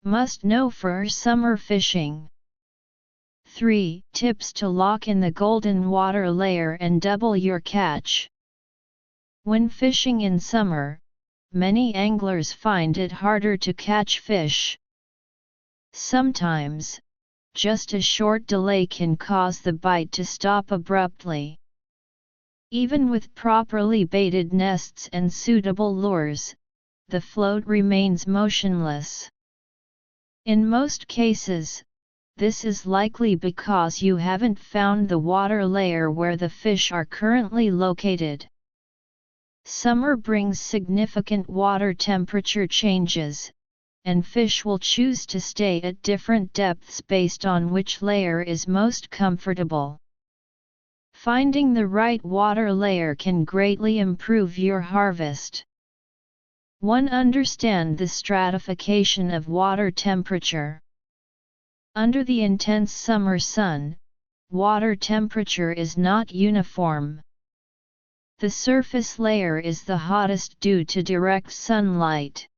Must know for summer fishing. 3 Tips to lock in the golden water layer and double your catch. When fishing in summer, many anglers find it harder to catch fish. Sometimes, just a short delay can cause the bite to stop abruptly. Even with properly baited nests and suitable lures, the float remains motionless. In most cases, this is likely because you haven't found the water layer where the fish are currently located. Summer brings significant water temperature changes, and fish will choose to stay at different depths based on which layer is most comfortable. Finding the right water layer can greatly improve your harvest. 1. Understand the stratification of water temperature. Under the intense summer sun, water temperature is not uniform. The surface layer is the hottest due to direct sunlight.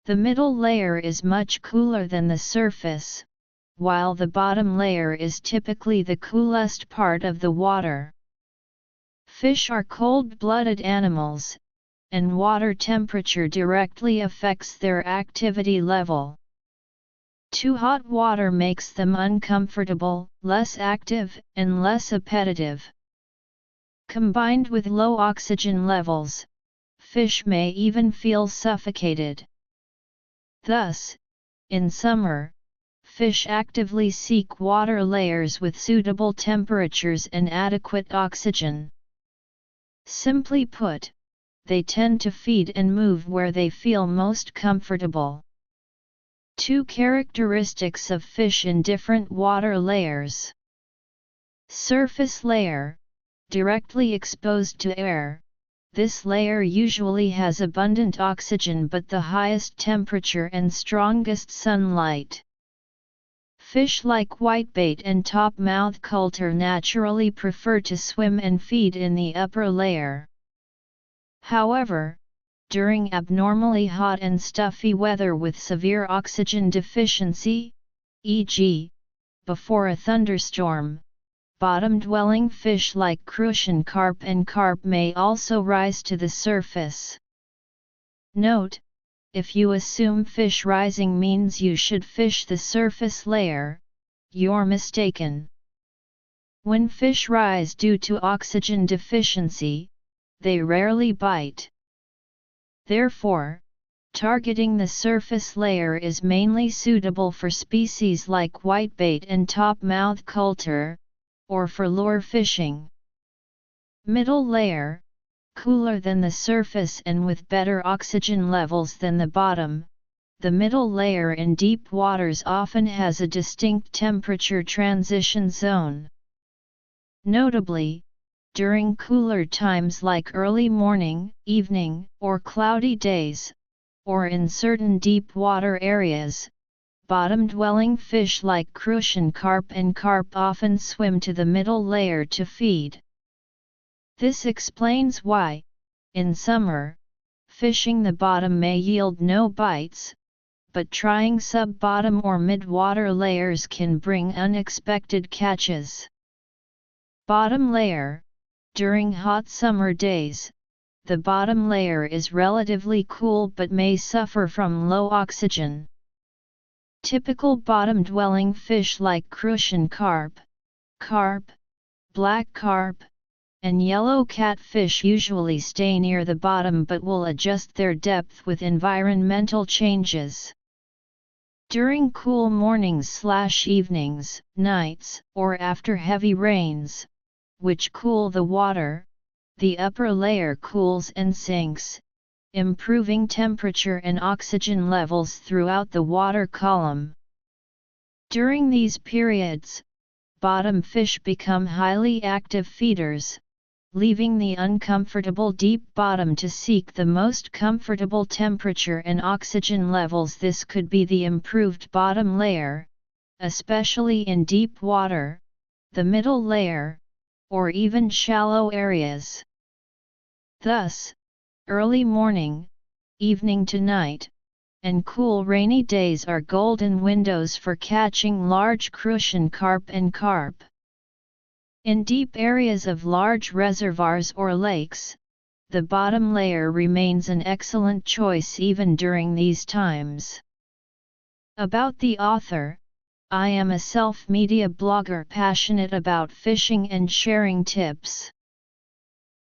The middle layer is much cooler than the surface, while the bottom layer is typically the coolest part of the water. Fish are cold-blooded animals, and water temperature directly affects their activity level. Too hot water makes them uncomfortable, less active, and less appetitive. Combined with low oxygen levels, fish may even feel suffocated. Thus, in summer, fish actively seek water layers with suitable temperatures and adequate oxygen. Simply put, they tend to feed and move where they feel most comfortable. 2 Characteristics of fish in different water layers. Surface layer, directly exposed to air. This layer usually has abundant oxygen but the highest temperature and strongest sunlight. Fish like whitebait and topmouth coulter naturally prefer to swim and feed in the upper layer. However, during abnormally hot and stuffy weather with severe oxygen deficiency, e.g., before a thunderstorm, bottom-dwelling fish like crucian carp and carp may also rise to the surface. Note: if you assume fish rising means you should fish the surface layer, you're mistaken. When fish rise due to oxygen deficiency, they rarely bite. Therefore, targeting the surface layer is mainly suitable for species like whitebait and topmouth coulter, or for lure fishing. Middle layer, cooler than the surface and with better oxygen levels than the bottom. The middle layer in deep waters often has a distinct temperature transition zone. Notably, during cooler times like early morning, evening, or cloudy days, or in certain deep water areas, bottom-dwelling fish like crucian carp and carp often swim to the middle layer to feed. This explains why, in summer, fishing the bottom may yield no bites, but trying sub-bottom or mid-water layers can bring unexpected catches. Bottom layer. During hot summer days, the bottom layer is relatively cool but may suffer from low oxygen. Typical bottom-dwelling fish like crucian carp, black carp, and yellow catfish usually stay near the bottom but will adjust their depth with environmental changes. During cool mornings/evenings, nights, or after heavy rains, which cool the water, the upper layer cools and sinks, improving temperature and oxygen levels throughout the water column. During these periods, bottom fish become highly active feeders, leaving the uncomfortable deep bottom to seek the most comfortable temperature and oxygen levels. This could be the improved bottom layer, especially in deep water, the middle layer, or even shallow areas. Thus, early morning, evening to night, and cool rainy days are golden windows for catching large crucian carp and carp. In deep areas of large reservoirs or lakes, the bottom layer remains an excellent choice even during these times. About the author, I am a self-media blogger passionate about fishing and sharing tips.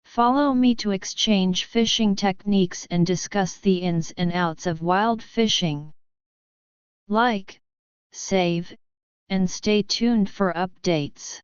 Follow me to exchange fishing techniques and discuss the ins and outs of wild fishing. Like, save, and stay tuned for updates.